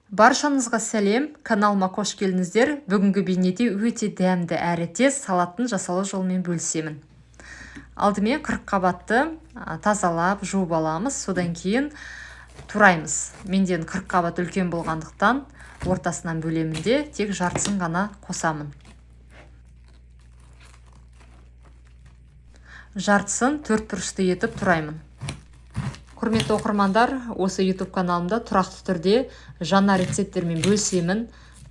Баршаңызға сәлем, каналыма қош келдіңіздер. Бүгінгі бейнеде өте дәмді әрі тез салаттың жасалу жолымен бөлісемін. Алдымен 40 қабатты тазалап, жуып аламыз, содан кейін тураймыз. Менден 40 қабат үлкен болғандықтан ортасынан бөлемін де тек жартысын ғана қосамын. Жартысын 4 бұрышты етіп тураймын. Құрметті оқырмандар, осы YouTube каналымда тұрақты түрде жаңа рецепттермен бөлісемін.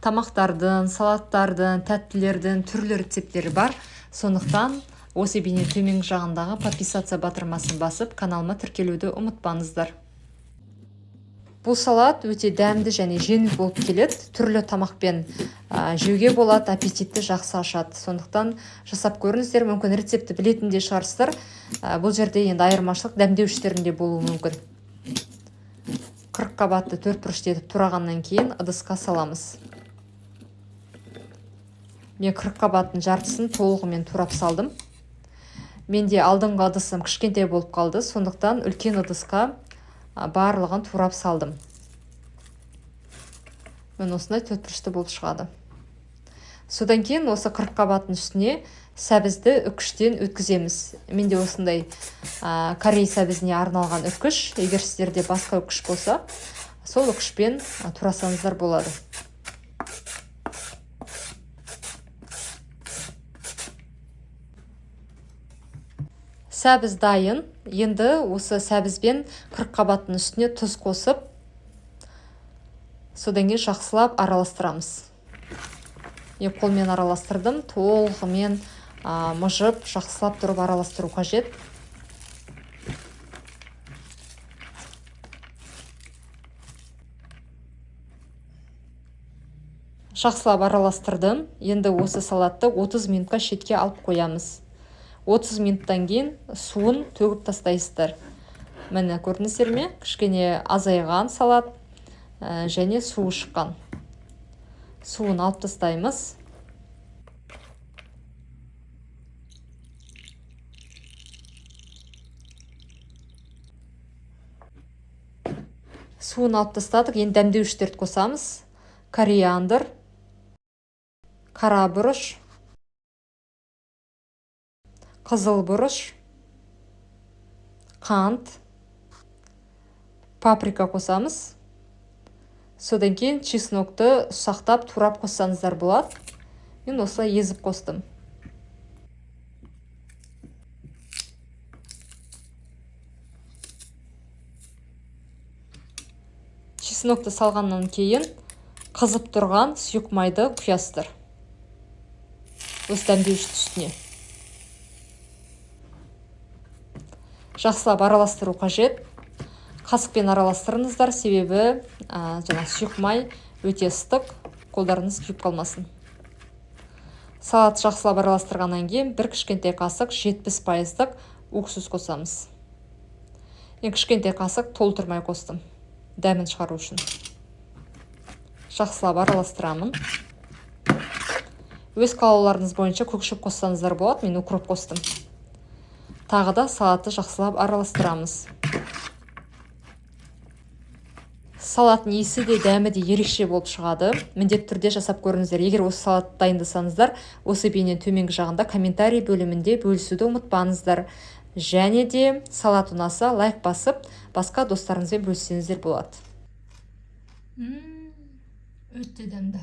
Тамақтардың, салаттардың, тәттілердің түрлі рецепттері бар. Сондықтан осы бейне төменгі жағындағы подписаться батырмасын басып, каналыма тіркелуді ұмытпаңыздар. Бұл салат өте дәмді және жеңіл болып келеді. Түрлі тамақпен жеуге болады, аппетитті жақсы ашады. Сондықтан жасап көріңіздер, мүмкін рецепті білетін де шығарсыздар. Бұл жерде енді айырмашылық дәмдеуіштерінде болуы мүмкін. 40 қабатты 4 бұрышты етіп турағаннан кейін ыдысқа саламыз. Мен 40 қабаттың жартысын толығымен турап салдым. Менде алдыңғы ыдысым кішкентай болып қалды, сондықтан үлкен ыдысқа барлығын турап салдым. Мен осындай 4 бұрышты болып шығады. Содан кейін осы 40 қабаттың үстіне сәбізді үкіштен өткіземіз. Менде осындай корей сәбізіне арналған үкіш. Егер сіздерде басқа үкіш болса, сол үкішпен турасаңыздар болады. Сәбіз дайын. Енді осы сәбізбен 40 қабаттың үстіне тұз қосып, содан кейін жақсылап араластырамыз. Қолмен араластырдым, толығымен мұжып, жақсылап тұрып араластыру қажет. Жақсылап араластырдым. Енді осы салатты 30 минутқа шетке алып қоямыз. 30 минуттан кейін суын төгіп тастайсыздар. Міне көрдіңіздер ме? Кішкене азайған салат және суы шыққан. Суын алып тастаймыз. Суын алып тастадық. Енді дәмдеуіштерді қосамыз. Кориандр, қара бұрыш, қызыл бұрыш, қант, паприка қосамыз. Содан кейін чеснокты ұсақтап турап қоссаңыздар болады. Мен осылай езіп қостым. Чеснокты салғаннан кейін қызып тұрған сұйық майды құясыздар. Осы дәмдеуіштің үстіне. Жақсылап араластыру қажет. Қасықпен араластырыңыздар, себебі сұйық май өте ыстық, қолдарыңыз күйіп қалмасын. Салат жақсылап араластырғаннан кейін бір кішкентай қасық 70%-лық уксус қосамыз. Мен кішкентай қасық толтырмай қостым, дәмін шығару үшін. Жақсылап араластырамын. Өз қалауларыңыз бойынша көкшіп қоссаңыздар болады, мен укроп қостым. Тағы да салатты жақсылап араластырамыз. Салаттың иісі де дәмі де ерекше болып шығады. Міндетті түрде жасап көріңіздер. Егер осы салатты дайындасаңыздар, осы бейненің төменгі жағында комментарий бөлімінде бөлісуді ұмытпаңыздар. Және де салат ұнаса лайк басып, басқа достарыңызбен бөліссеңіздер болады. Өте дәмді.